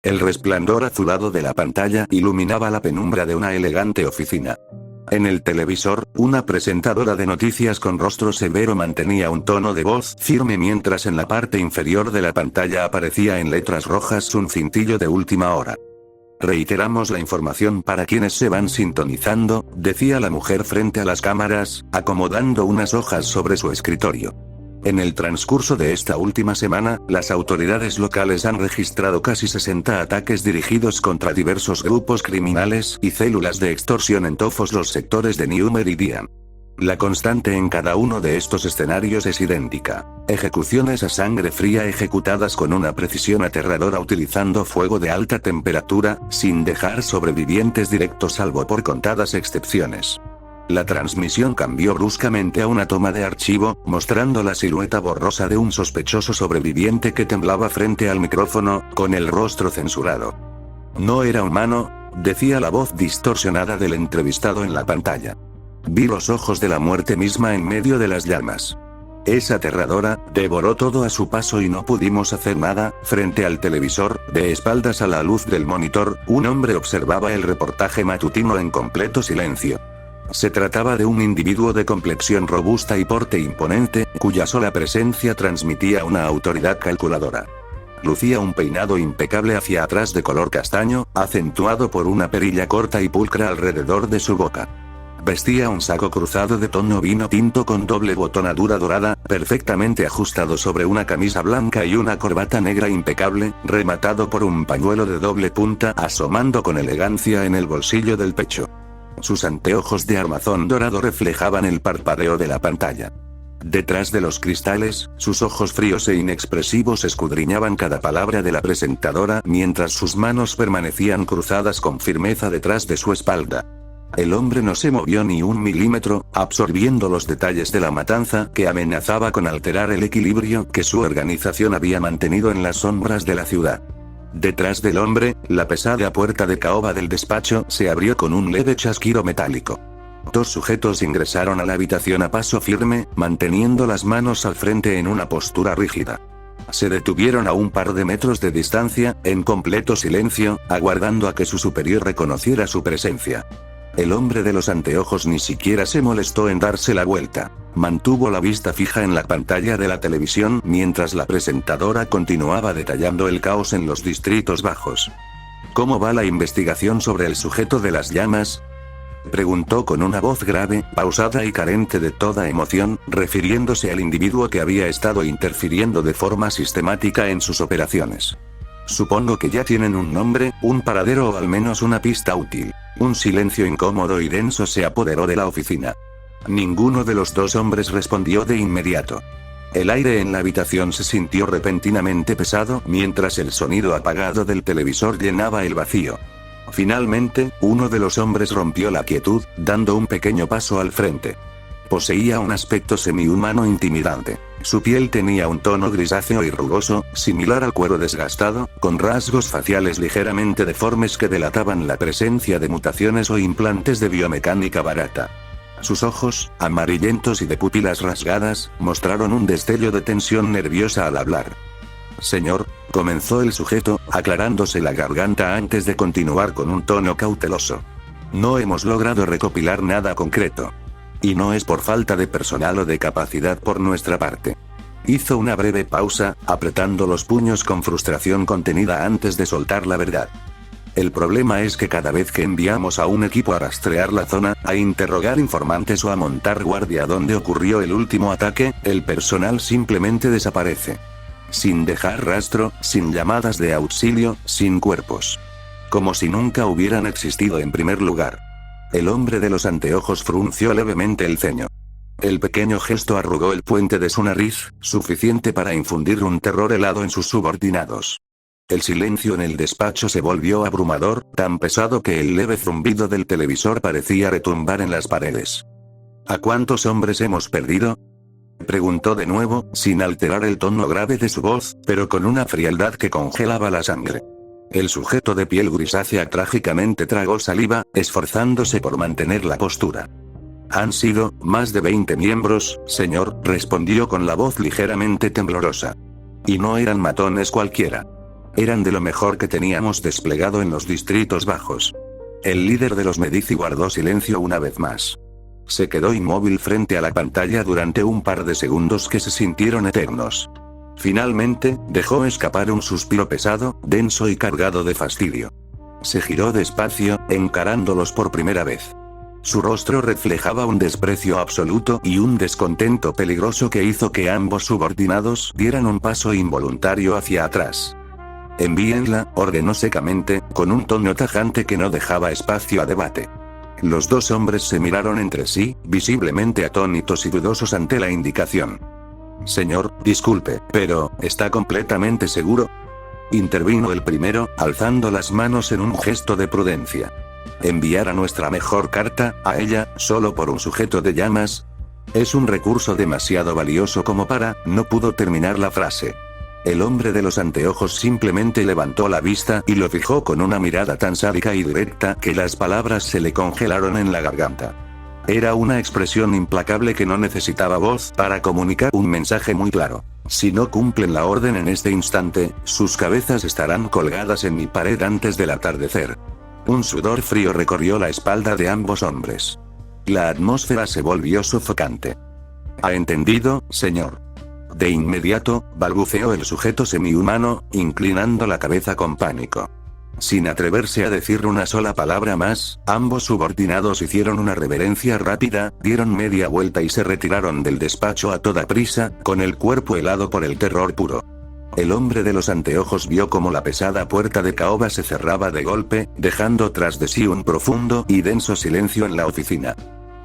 El resplandor azulado de la pantalla iluminaba la penumbra de una elegante oficina. En el televisor, una presentadora de noticias con rostro severo mantenía un tono de voz firme mientras en la parte inferior de la pantalla aparecía en letras rojas un cintillo de última hora. Reiteramos la información para quienes se van sintonizando, decía la mujer frente a las cámaras, acomodando unas hojas sobre su escritorio. En el transcurso de esta última semana, las autoridades locales han registrado casi 60 ataques dirigidos contra diversos grupos criminales y células de extorsión en todos los sectores de New Meridian. La constante en cada uno de estos escenarios es idéntica: ejecuciones a sangre fría ejecutadas con una precisión aterradora utilizando fuego de alta temperatura, sin dejar sobrevivientes directos salvo por contadas excepciones. La transmisión cambió bruscamente a una toma de archivo, mostrando la silueta borrosa de un sospechoso sobreviviente que temblaba frente al micrófono, con el rostro censurado. No era humano, decía la voz distorsionada del entrevistado en la pantalla. Vi los ojos de la muerte misma en medio de las llamas. Es aterradora, devoró todo a su paso y no pudimos hacer nada. Frente al televisor, de espaldas a la luz del monitor, un hombre observaba el reportaje matutino en completo silencio. Se trataba de un individuo de complexión robusta y porte imponente, cuya sola presencia transmitía una autoridad calculadora. Lucía un peinado impecable hacia atrás de color castaño, acentuado por una perilla corta y pulcra alrededor de su boca. Vestía un saco cruzado de tono vino tinto con doble botonadura dorada, perfectamente ajustado sobre una camisa blanca y una corbata negra impecable, rematado por un pañuelo de doble punta asomando con elegancia en el bolsillo del pecho. Sus anteojos de armazón dorado reflejaban el parpadeo de la pantalla. Detrás de los cristales, sus ojos fríos e inexpresivos escudriñaban cada palabra de la presentadora mientras sus manos permanecían cruzadas con firmeza detrás de su espalda. El hombre no se movió ni un milímetro, absorbiendo los detalles de la matanza que amenazaba con alterar el equilibrio que su organización había mantenido en las sombras de la ciudad. Detrás del hombre, la pesada puerta de caoba del despacho se abrió con un leve chasquido metálico. Dos sujetos ingresaron a la habitación a paso firme, manteniendo las manos al frente en una postura rígida. Se detuvieron a un par de metros de distancia, en completo silencio, aguardando a que su superior reconociera su presencia. El hombre de los anteojos ni siquiera se molestó en darse la vuelta. Mantuvo la vista fija en la pantalla de la televisión mientras la presentadora continuaba detallando el caos en los distritos bajos. ¿Cómo va la investigación sobre el sujeto de las llamas?, preguntó con una voz grave, pausada y carente de toda emoción, refiriéndose al individuo que había estado interfiriendo de forma sistemática en sus operaciones. Supongo que ya tienen un nombre, un paradero o al menos una pista útil. Un silencio incómodo y denso se apoderó de la oficina. Ninguno de los dos hombres respondió de inmediato. El aire en la habitación se sintió repentinamente pesado mientras el sonido apagado del televisor llenaba el vacío. Finalmente, uno de los hombres rompió la quietud, dando un pequeño paso al frente. Poseía un aspecto semihumano intimidante. Su piel tenía un tono grisáceo y rugoso, similar al cuero desgastado, con rasgos faciales ligeramente deformes que delataban la presencia de mutaciones o implantes de biomecánica barata. Sus ojos, amarillentos y de pupilas rasgadas, mostraron un destello de tensión nerviosa al hablar. Señor, comenzó el sujeto, aclarándose la garganta antes de continuar con un tono cauteloso. No hemos logrado recopilar nada concreto. Y no es por falta de personal o de capacidad por nuestra parte. Hizo una breve pausa, apretando los puños con frustración contenida antes de soltar la verdad. El problema es que cada vez que enviamos a un equipo a rastrear la zona, a interrogar informantes o a montar guardia donde ocurrió el último ataque, el personal simplemente desaparece. Sin dejar rastro, sin llamadas de auxilio, sin cuerpos. Como si nunca hubieran existido en primer lugar. El hombre de los anteojos frunció levemente el ceño. El pequeño gesto arrugó el puente de su nariz, suficiente para infundir un terror helado en sus subordinados. El silencio en el despacho se volvió abrumador, tan pesado que el leve zumbido del televisor parecía retumbar en las paredes. ¿A cuántos hombres hemos perdido?, preguntó de nuevo, sin alterar el tono grave de su voz, pero con una frialdad que congelaba la sangre. El sujeto de piel grisácea trágicamente tragó saliva, esforzándose por mantener la postura. Han sido más de 20 miembros, señor, respondió con la voz ligeramente temblorosa. Y no eran matones cualquiera. Eran de lo mejor que teníamos desplegado en los distritos bajos. El líder de los Medici guardó silencio una vez más. Se quedó inmóvil frente a la pantalla durante un par de segundos que se sintieron eternos. Finalmente, dejó escapar un suspiro pesado, denso y cargado de fastidio. Se giró despacio, encarándolos por primera vez. Su rostro reflejaba un desprecio absoluto y un descontento peligroso que hizo que ambos subordinados dieran un paso involuntario hacia atrás. Envíenla, ordenó secamente, con un tono tajante que no dejaba espacio a debate. Los dos hombres se miraron entre sí, visiblemente atónitos y dudosos ante la indicación. Señor, disculpe, pero, ¿está completamente seguro? Intervino el primero, alzando las manos en un gesto de prudencia. ¿Enviar a nuestra mejor carta, a ella, solo por un sujeto de llamas? Es un recurso demasiado valioso como para, no pudo terminar la frase. El hombre de los anteojos simplemente levantó la vista y lo fijó con una mirada tan sádica y directa que las palabras se le congelaron en la garganta. Era una expresión implacable que no necesitaba voz para comunicar un mensaje muy claro. Si no cumplen la orden en este instante, sus cabezas estarán colgadas en mi pared antes del atardecer. Un sudor frío recorrió la espalda de ambos hombres. La atmósfera se volvió sofocante. ¿Ha entendido, señor? De inmediato, balbuceó el sujeto semihumano, inclinando la cabeza con pánico. Sin atreverse a decir una sola palabra más, ambos subordinados hicieron una reverencia rápida, dieron media vuelta y se retiraron del despacho a toda prisa, con el cuerpo helado por el terror puro. El hombre de los anteojos vio cómo la pesada puerta de caoba se cerraba de golpe, dejando tras de sí un profundo y denso silencio en la oficina.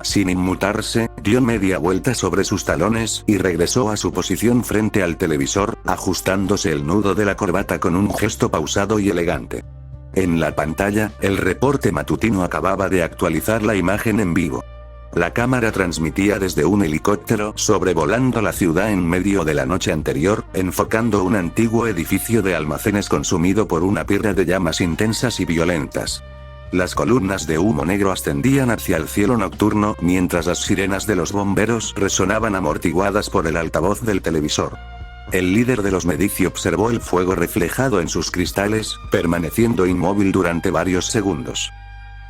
Sin inmutarse, dio media vuelta sobre sus talones y regresó a su posición frente al televisor, ajustándose el nudo de la corbata con un gesto pausado y elegante. En la pantalla, el reporte matutino acababa de actualizar la imagen en vivo. La cámara transmitía desde un helicóptero sobrevolando la ciudad en medio de la noche anterior, enfocando un antiguo edificio de almacenes consumido por una pirra de llamas intensas y violentas. Las columnas de humo negro ascendían hacia el cielo nocturno mientras las sirenas de los bomberos resonaban amortiguadas por el altavoz del televisor. El líder de los Medici observó el fuego reflejado en sus cristales, permaneciendo inmóvil durante varios segundos.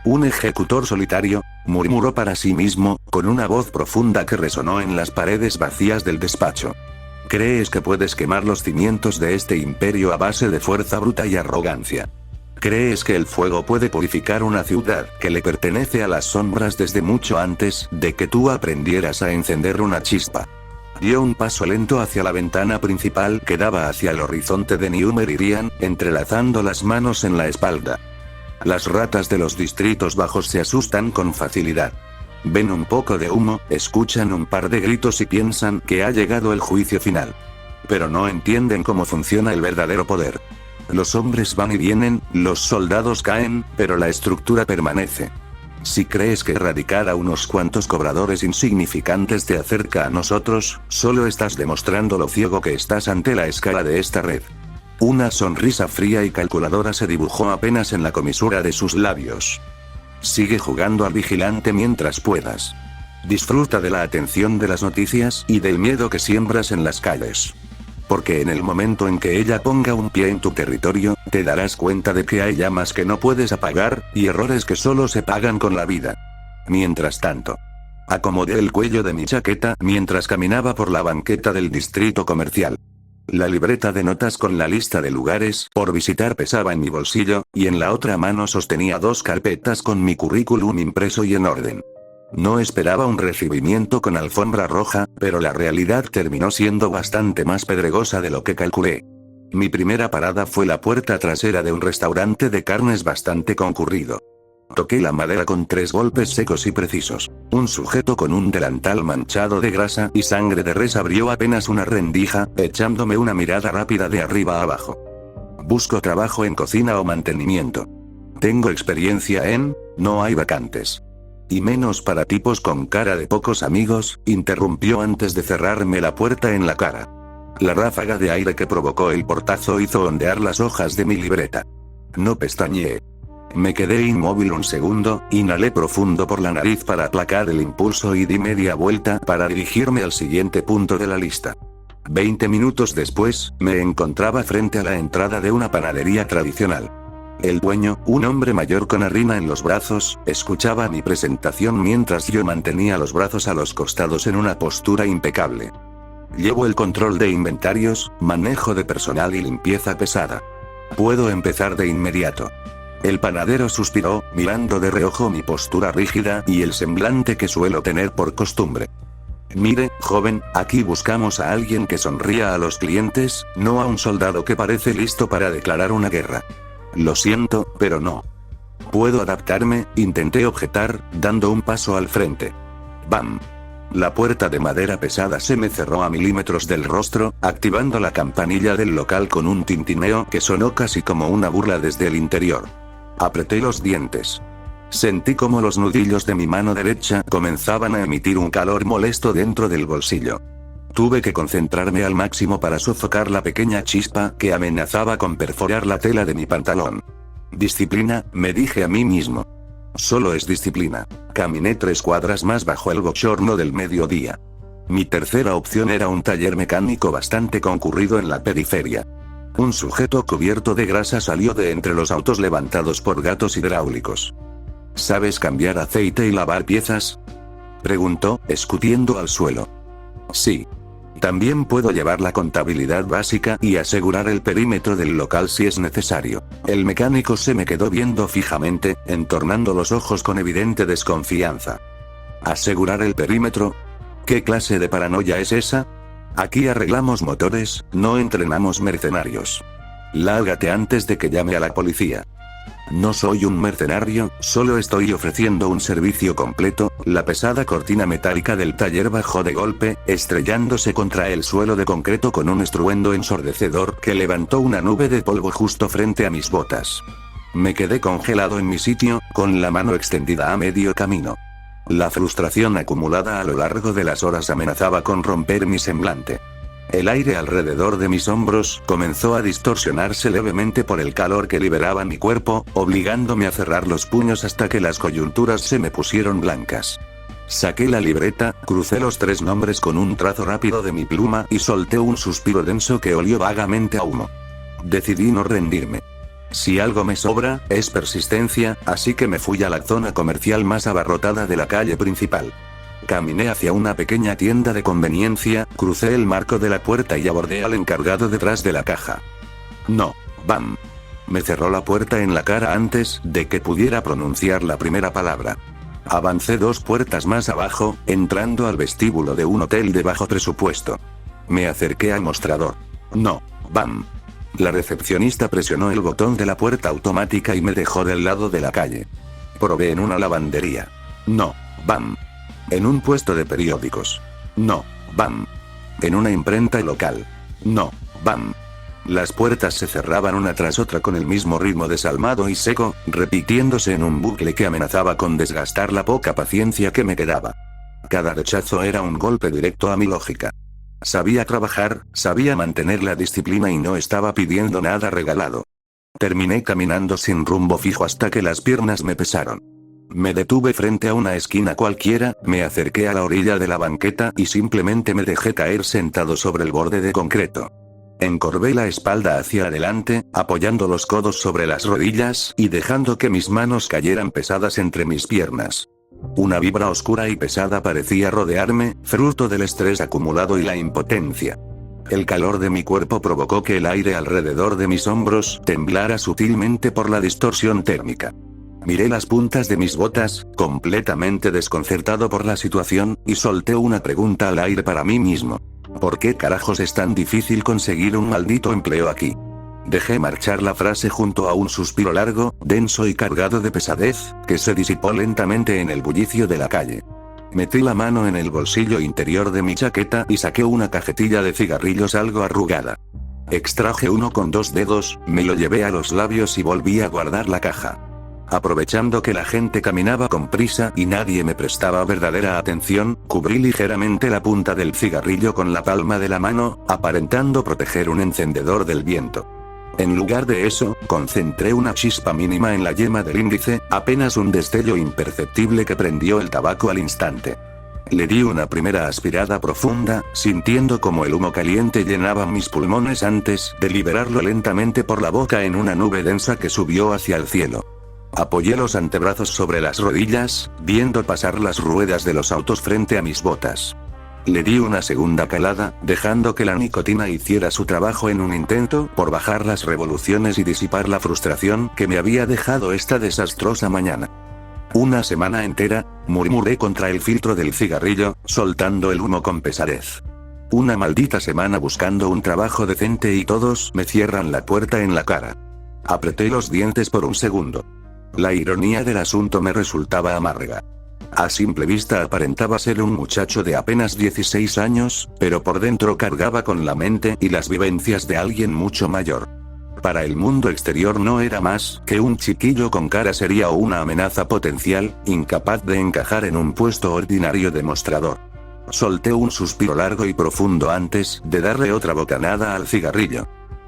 Un ejecutor solitario, murmuró para sí mismo, con una voz profunda que resonó en las paredes vacías del despacho. ¿Crees que puedes quemar los cimientos de este imperio a base de fuerza bruta y arrogancia? ¿Crees que el fuego puede purificar una ciudad que le pertenece a las sombras desde mucho antes de que tú aprendieras a encender una chispa? Dio un paso lento hacia la ventana principal que daba hacia el horizonte de New Meridian, entrelazando las manos en la espalda. Las ratas de los distritos bajos se asustan con facilidad. Ven un poco de humo, escuchan un par de gritos y piensan que ha llegado el juicio final. Pero no entienden cómo funciona el verdadero poder. Los hombres van y vienen, los soldados caen, pero la estructura permanece. Si crees que erradicar a unos cuantos cobradores insignificantes te acerca a nosotros, solo estás demostrando lo ciego que estás ante la escala de esta red. Una sonrisa fría y calculadora se dibujó apenas en la comisura de sus labios. Sigue jugando al vigilante mientras puedas. Disfruta de la atención de las noticias y del miedo que siembras en las calles. Porque en el momento en que ella ponga un pie en tu territorio, te darás cuenta de que hay llamas que no puedes apagar, y errores que solo se pagan con la vida. Mientras tanto, acomodé el cuello de mi chaqueta mientras caminaba por la banqueta del distrito comercial. La libreta de notas con la lista de lugares por visitar pesaba en mi bolsillo, y en la otra mano sostenía 2 carpetas con mi currículum impreso y en orden. No esperaba un recibimiento con alfombra roja, pero la realidad terminó siendo bastante más pedregosa de lo que calculé. Mi primera parada fue la puerta trasera de un restaurante de carnes bastante concurrido. Toqué la madera con 3 golpes secos y precisos. Un sujeto con un delantal manchado de grasa y sangre de res abrió apenas una rendija, echándome una mirada rápida de arriba a abajo. Busco trabajo en cocina o mantenimiento. Tengo experiencia en, no hay vacantes. Y menos para tipos con cara de pocos amigos, interrumpió antes de cerrarme la puerta en la cara. La ráfaga de aire que provocó el portazo hizo ondear las hojas de mi libreta. No pestañeé. Me quedé inmóvil un segundo, inhalé profundo por la nariz para aplacar el impulso y di media vuelta para dirigirme al siguiente punto de la lista. 20 minutos después, me encontraba frente a la entrada de una panadería tradicional. El dueño, un hombre mayor con harina en los brazos, escuchaba mi presentación mientras yo mantenía los brazos a los costados en una postura impecable. Llevo el control de inventarios, manejo de personal y limpieza pesada. Puedo empezar de inmediato. El panadero suspiró, mirando de reojo mi postura rígida y el semblante que suelo tener por costumbre. Mire, joven, aquí buscamos a alguien que sonría a los clientes, no a un soldado que parece listo para declarar una guerra. Lo siento, pero no. Puedo adaptarme, intenté objetar, dando un paso al frente. ¡Bam! La puerta de madera pesada se me cerró a milímetros del rostro, activando la campanilla del local con un tintineo que sonó casi como una burla desde el interior. Apreté los dientes. Sentí como los nudillos de mi mano derecha comenzaban a emitir un calor molesto dentro del bolsillo. Tuve que concentrarme al máximo para sofocar la pequeña chispa que amenazaba con perforar la tela de mi pantalón. Disciplina, me dije a mí mismo. Solo es disciplina. Caminé 3 cuadras más bajo el bochorno del mediodía. Mi tercera opción era un taller mecánico bastante concurrido en la periferia. Un sujeto cubierto de grasa salió de entre los autos levantados por gatos hidráulicos. ¿Sabes cambiar aceite y lavar piezas?, preguntó, escutiendo al suelo. Sí. También puedo llevar la contabilidad básica y asegurar el perímetro del local si es necesario. El mecánico se me quedó viendo fijamente, entornando los ojos con evidente desconfianza. ¿Asegurar el perímetro? ¿Qué clase de paranoia es esa? Aquí arreglamos motores, no entrenamos mercenarios. Lárgate antes de que llame a la policía. No soy un mercenario, solo estoy ofreciendo un servicio completo. La pesada cortina metálica del taller bajó de golpe, estrellándose contra el suelo de concreto con un estruendo ensordecedor que levantó una nube de polvo justo frente a mis botas. Me quedé congelado en mi sitio, con la mano extendida a medio camino. La frustración acumulada a lo largo de las horas amenazaba con romper mi semblante. El aire alrededor de mis hombros comenzó a distorsionarse levemente por el calor que liberaba mi cuerpo, obligándome a cerrar los puños hasta que las coyunturas se me pusieron blancas. Saqué la libreta, crucé los 3 nombres con un trazo rápido de mi pluma y solté un suspiro denso que olió vagamente a humo. Decidí no rendirme. Si algo me sobra, es persistencia, así que me fui a la zona comercial más abarrotada de la calle principal. Caminé hacia una pequeña tienda de conveniencia, crucé el marco de la puerta y abordé al encargado detrás de la caja. No, ¡bam! Me cerró la puerta en la cara antes de que pudiera pronunciar la primera palabra. Avancé 2 puertas más abajo, entrando al vestíbulo de un hotel de bajo presupuesto. Me acerqué al mostrador. No, ¡bam! La recepcionista presionó el botón de la puerta automática y me dejó del lado de la calle. Probé en una lavandería. No, ¡bam! En un puesto de periódicos. No, ¡bam! En una imprenta local. No, ¡bam! Las puertas se cerraban una tras otra con el mismo ritmo desalmado y seco, repitiéndose en un bucle que amenazaba con desgastar la poca paciencia que me quedaba. Cada rechazo era un golpe directo a mi lógica. Sabía trabajar, sabía mantener la disciplina y no estaba pidiendo nada regalado. Terminé caminando sin rumbo fijo hasta que las piernas me pesaron. Me detuve frente a una esquina cualquiera, me acerqué a la orilla de la banqueta y simplemente me dejé caer sentado sobre el borde de concreto. Encorvé la espalda hacia adelante, apoyando los codos sobre las rodillas y dejando que mis manos cayeran pesadas entre mis piernas. Una vibra oscura y pesada parecía rodearme, fruto del estrés acumulado y la impotencia. El calor de mi cuerpo provocó que el aire alrededor de mis hombros temblara sutilmente por la distorsión térmica. Miré las puntas de mis botas, completamente desconcertado por la situación, y solté una pregunta al aire para mí mismo. ¿Por qué carajos es tan difícil conseguir un maldito empleo aquí? Dejé marchar la frase junto a un suspiro largo, denso y cargado de pesadez, que se disipó lentamente en el bullicio de la calle. Metí la mano en el bolsillo interior de mi chaqueta y saqué una cajetilla de cigarrillos algo arrugada. Extraje uno con 2 dedos, me lo llevé a los labios y volví a guardar la caja. Aprovechando que la gente caminaba con prisa y nadie me prestaba verdadera atención, cubrí ligeramente la punta del cigarrillo con la palma de la mano, aparentando proteger un encendedor del viento. En lugar de eso, concentré una chispa mínima en la yema del índice, apenas un destello imperceptible que prendió el tabaco al instante. Le di una primera aspirada profunda, sintiendo como el humo caliente llenaba mis pulmones antes de liberarlo lentamente por la boca en una nube densa que subió hacia el cielo. Apoyé los antebrazos sobre las rodillas, viendo pasar las ruedas de los autos frente a mis botas. Le di una segunda calada, dejando que la nicotina hiciera su trabajo en un intento por bajar las revoluciones y disipar la frustración que me había dejado esta desastrosa mañana. Una semana entera, murmuré contra el filtro del cigarrillo, soltando el humo con pesadez. Una maldita semana buscando un trabajo decente y todos me cierran la puerta en la cara. Apreté los dientes por un segundo. La ironía del asunto me resultaba amarga. A simple vista aparentaba ser un muchacho de apenas 16 años, pero por dentro cargaba con la mente y las vivencias de alguien mucho mayor. Para el mundo exterior no era más que un chiquillo con cara seria o una amenaza potencial, incapaz de encajar en un puesto ordinario de mostrador. Solté un suspiro largo y profundo antes de darle otra bocanada al cigarrillo.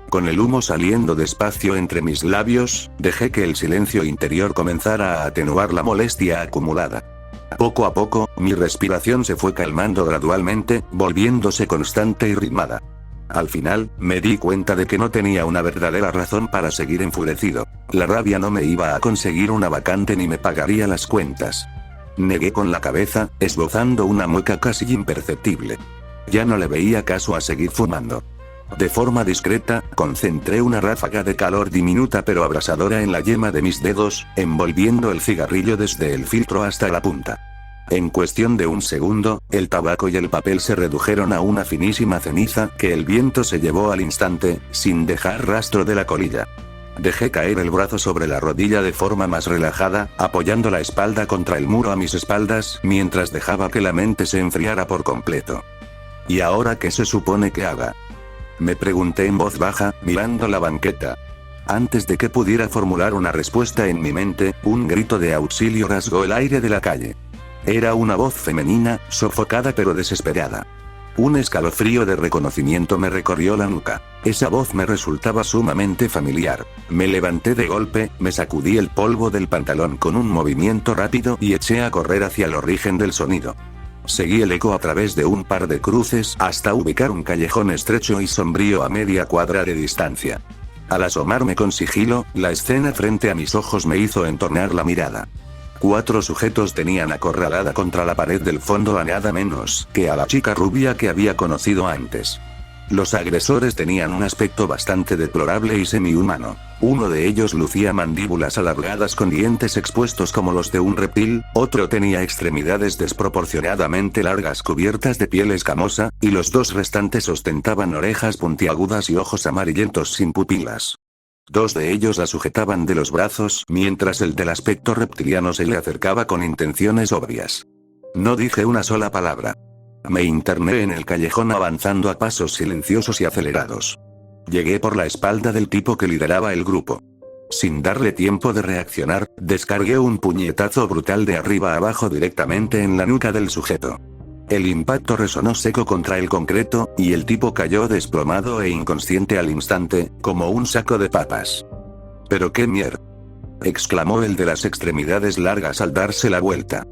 Con el humo saliendo despacio entre mis labios, dejé que el silencio interior comenzara a atenuar la molestia acumulada. Poco a poco, mi respiración se fue calmando gradualmente, volviéndose constante y ritmada. Al final, me di cuenta de que no tenía una verdadera razón para seguir enfurecido. La rabia no me iba a conseguir una vacante ni me pagaría las cuentas. Negué con la cabeza, esbozando una mueca casi imperceptible. Ya no le veía caso a seguir fumando. De forma discreta, concentré una ráfaga de calor diminuta pero abrasadora en la yema de mis dedos, envolviendo el cigarrillo desde el filtro hasta la punta. En cuestión de un segundo, el tabaco y el papel se redujeron a una finísima ceniza que el viento se llevó al instante, sin dejar rastro de la colilla. Dejé caer el brazo sobre la rodilla de forma más relajada, apoyando la espalda contra el muro a mis espaldas, mientras dejaba que la mente se enfriara por completo. ¿Y ahora qué se supone que haga?, me pregunté en voz baja, mirando la banqueta. Antes de que pudiera formular una respuesta en mi mente, un grito de auxilio rasgó el aire de la calle. Era una voz femenina, sofocada pero desesperada. Un escalofrío de reconocimiento me recorrió la nuca. Esa voz me resultaba sumamente familiar. Me levanté de golpe, me sacudí el polvo del pantalón con un movimiento rápido y eché a correr hacia el origen del sonido. Seguí el eco a través de un par de cruces hasta ubicar un callejón estrecho y sombrío a media cuadra de distancia. Al asomarme con sigilo, la escena frente a mis ojos me hizo entornar la mirada. 4 sujetos tenían acorralada contra la pared del fondo a nada menos que a la chica rubia que había conocido antes. Los agresores tenían un aspecto bastante deplorable y semi-humano. Uno de ellos lucía mandíbulas alargadas con dientes expuestos como los de un reptil, otro tenía extremidades desproporcionadamente largas cubiertas de piel escamosa, y los 2 restantes ostentaban orejas puntiagudas y ojos amarillentos sin pupilas. 2 de ellos la sujetaban de los brazos, mientras el del aspecto reptiliano se le acercaba con intenciones obvias. No dije una sola palabra. Me interné en el callejón avanzando a pasos silenciosos y acelerados. Llegué por la espalda del tipo que lideraba el grupo. Sin darle tiempo de reaccionar, descargué un puñetazo brutal de arriba a abajo directamente en la nuca del sujeto. El impacto resonó seco contra el concreto, y el tipo cayó desplomado e inconsciente al instante, como un saco de papas. «¿Pero qué mierda?», exclamó el de las extremidades largas al darse la vuelta.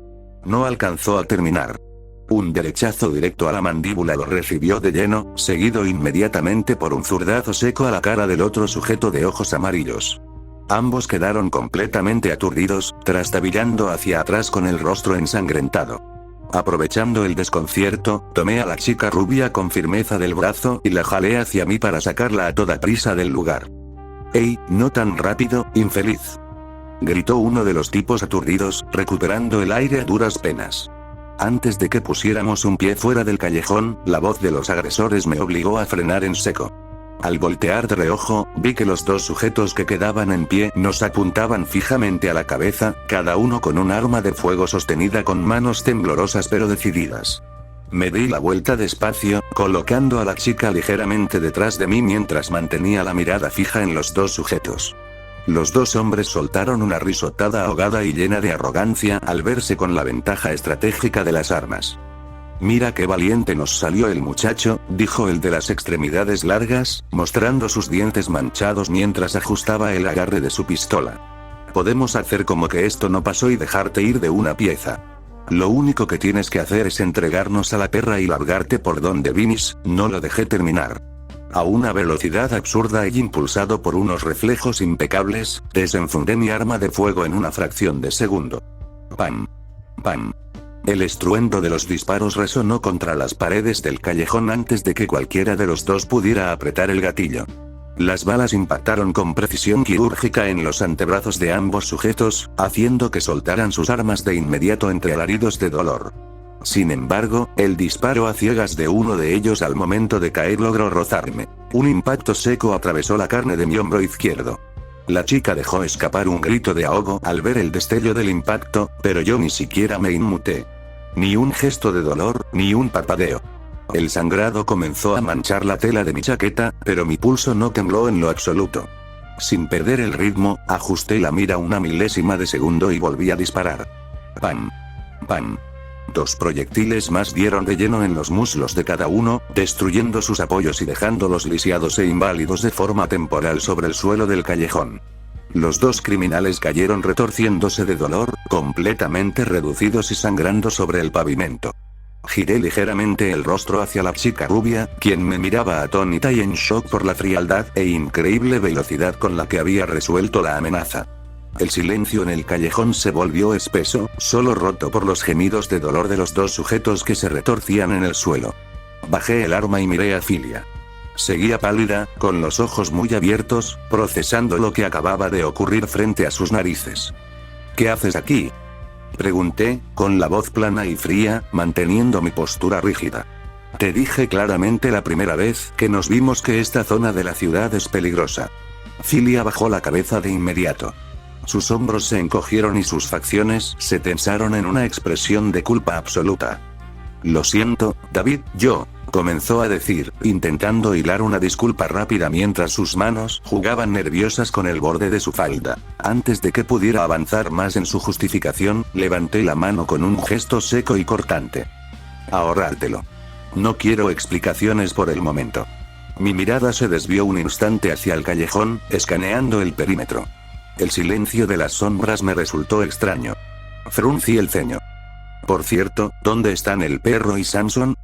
No alcanzó a terminar. Un derechazo directo a la mandíbula lo recibió de lleno, seguido inmediatamente por un zurdazo seco a la cara del otro sujeto de ojos amarillos. Ambos quedaron completamente aturdidos, trastabillando hacia atrás con el rostro ensangrentado. Aprovechando el desconcierto, tomé a la chica rubia con firmeza del brazo y la jalé hacia mí para sacarla a toda prisa del lugar. «¡Ey, no tan rápido, infeliz!», gritó uno de los tipos aturdidos, recuperando el aire a duras penas. Antes de que pusiéramos un pie fuera del callejón, la voz de los agresores me obligó a frenar en seco. Al voltear de reojo, vi que los 2 sujetos que quedaban en pie nos apuntaban fijamente a la cabeza, cada uno con un arma de fuego sostenida con manos temblorosas pero decididas. Me di la vuelta despacio, colocando a la chica ligeramente detrás de mí mientras mantenía la mirada fija en los 2 sujetos. Los 2 hombres soltaron una risotada ahogada y llena de arrogancia al verse con la ventaja estratégica de las armas. Mira qué valiente nos salió el muchacho, dijo el de las extremidades largas, mostrando sus dientes manchados mientras ajustaba el agarre de su pistola. Podemos hacer como que esto no pasó y dejarte ir de una pieza. Lo único que tienes que hacer es entregarnos a la perra y largarte por donde viniste. No lo dejé terminar. A una velocidad absurda y impulsado por unos reflejos impecables, desenfundé mi arma de fuego en una fracción de segundo. ¡Pam! ¡Pam! El estruendo de los disparos resonó contra las paredes del callejón antes de que cualquiera de los dos pudiera apretar el gatillo. Las balas impactaron con precisión quirúrgica en los antebrazos de ambos sujetos, haciendo que soltaran sus armas de inmediato entre alaridos de dolor. Sin embargo, el disparo a ciegas de uno de ellos al momento de caer logró rozarme. Un impacto seco atravesó la carne de mi hombro izquierdo. La chica dejó escapar un grito de ahogo al ver el destello del impacto, pero yo ni siquiera me inmuté. Ni un gesto de dolor, ni un parpadeo. El sangrado comenzó a manchar la tela de mi chaqueta, pero mi pulso no tembló en lo absoluto. Sin perder el ritmo, ajusté la mira una milésima de segundo y volví a disparar. ¡Pam! ¡Pam! 2 proyectiles más dieron de lleno en los muslos de cada uno, destruyendo sus apoyos y dejándolos lisiados e inválidos de forma temporal sobre el suelo del callejón. Los 2 criminales cayeron retorciéndose de dolor, completamente reducidos y sangrando sobre el pavimento. Giré ligeramente el rostro hacia la chica rubia, quien me miraba atónita y en shock por la frialdad e increíble velocidad con la que había resuelto la amenaza. El silencio en el callejón se volvió espeso, solo roto por los gemidos de dolor de los 2 sujetos que se retorcían en el suelo. Bajé el arma y miré a Filia. Seguía pálida, con los ojos muy abiertos, procesando lo que acababa de ocurrir frente a sus narices. ¿Qué haces aquí?, pregunté, con la voz plana y fría, manteniendo mi postura rígida. Te dije claramente la primera vez que nos vimos que esta zona de la ciudad es peligrosa. Filia bajó la cabeza de inmediato. Sus hombros se encogieron y sus facciones se tensaron en una expresión de culpa absoluta. Lo siento, David, comenzó a decir, intentando hilar una disculpa rápida mientras sus manos jugaban nerviosas con el borde de su falda. Antes de que pudiera avanzar más en su justificación, levanté la mano con un gesto seco y cortante. Ahórratelo. No quiero explicaciones por el momento. Mi mirada se desvió un instante hacia el callejón, escaneando el perímetro. El silencio de las sombras me resultó extraño. Fruncí el ceño. Por cierto, ¿dónde están el perro y Samson?,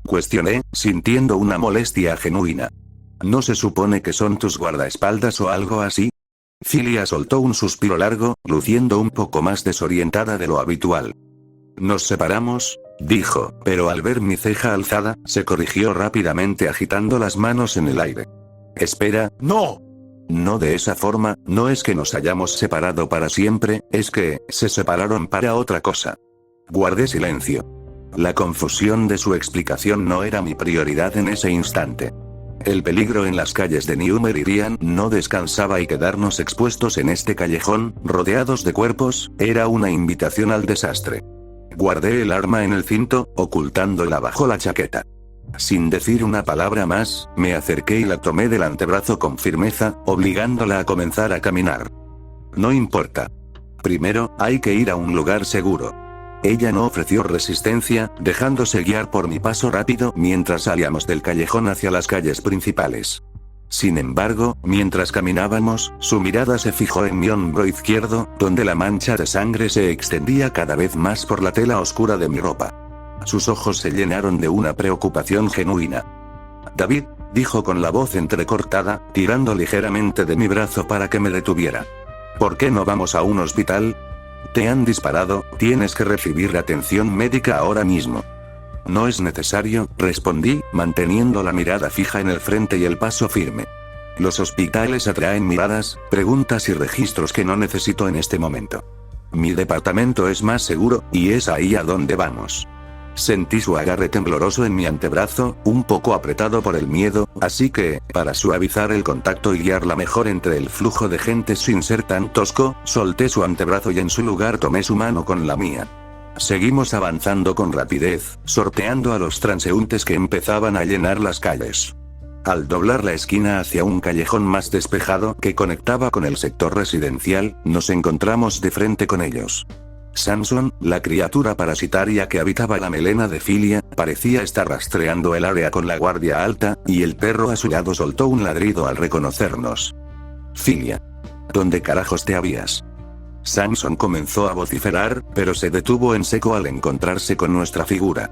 cuestioné, sintiendo una molestia genuina. ¿No se supone que son tus guardaespaldas o algo así? Filia soltó un suspiro largo, luciendo un poco más desorientada de lo habitual. Nos separamos, dijo, pero al ver mi ceja alzada, se corrigió rápidamente agitando las manos en el aire. Espera, no. No de esa forma, no es que nos hayamos separado para siempre, es que se separaron para otra cosa. Guardé silencio. La confusión de su explicación no era mi prioridad en ese instante. El peligro en las calles de New Meridian no descansaba y quedarnos expuestos en este callejón, rodeados de cuerpos, era una invitación al desastre. Guardé el arma en el cinto, ocultándola bajo la chaqueta. Sin decir una palabra más, me acerqué y la tomé del antebrazo con firmeza, obligándola a comenzar a caminar. No importa. Primero, hay que ir a un lugar seguro. Ella no ofreció resistencia, dejándose guiar por mi paso rápido mientras salíamos del callejón hacia las calles principales. Sin embargo, mientras caminábamos, su mirada se fijó en mi hombro izquierdo, donde la mancha de sangre se extendía cada vez más por la tela oscura de mi ropa. Sus ojos se llenaron de una preocupación genuina. David, dijo con la voz entrecortada, tirando ligeramente de mi brazo para que me detuviera. ¿Por qué no vamos a un hospital? Te han disparado, tienes que recibir atención médica ahora mismo. No es necesario, respondí, manteniendo la mirada fija en el frente y el paso firme. Los hospitales atraen miradas, preguntas y registros que no necesito en este momento. Mi departamento es más seguro, y es ahí a donde vamos. Sentí su agarre tembloroso en mi antebrazo, un poco apretado por el miedo, así que, para suavizar el contacto y guiarla mejor entre el flujo de gente sin ser tan tosco, solté su antebrazo y en su lugar tomé su mano con la mía. Seguimos avanzando con rapidez, sorteando a los transeúntes que empezaban a llenar las calles. Al doblar la esquina hacia un callejón más despejado que conectaba con el sector residencial, nos encontramos de frente con ellos. Samson, la criatura parasitaria que habitaba la melena de Filia, parecía estar rastreando el área con la guardia alta, y el perro a su lado soltó un ladrido al reconocernos. Filia. ¿Dónde carajos te habías? Samson comenzó a vociferar, pero se detuvo en seco al encontrarse con nuestra figura.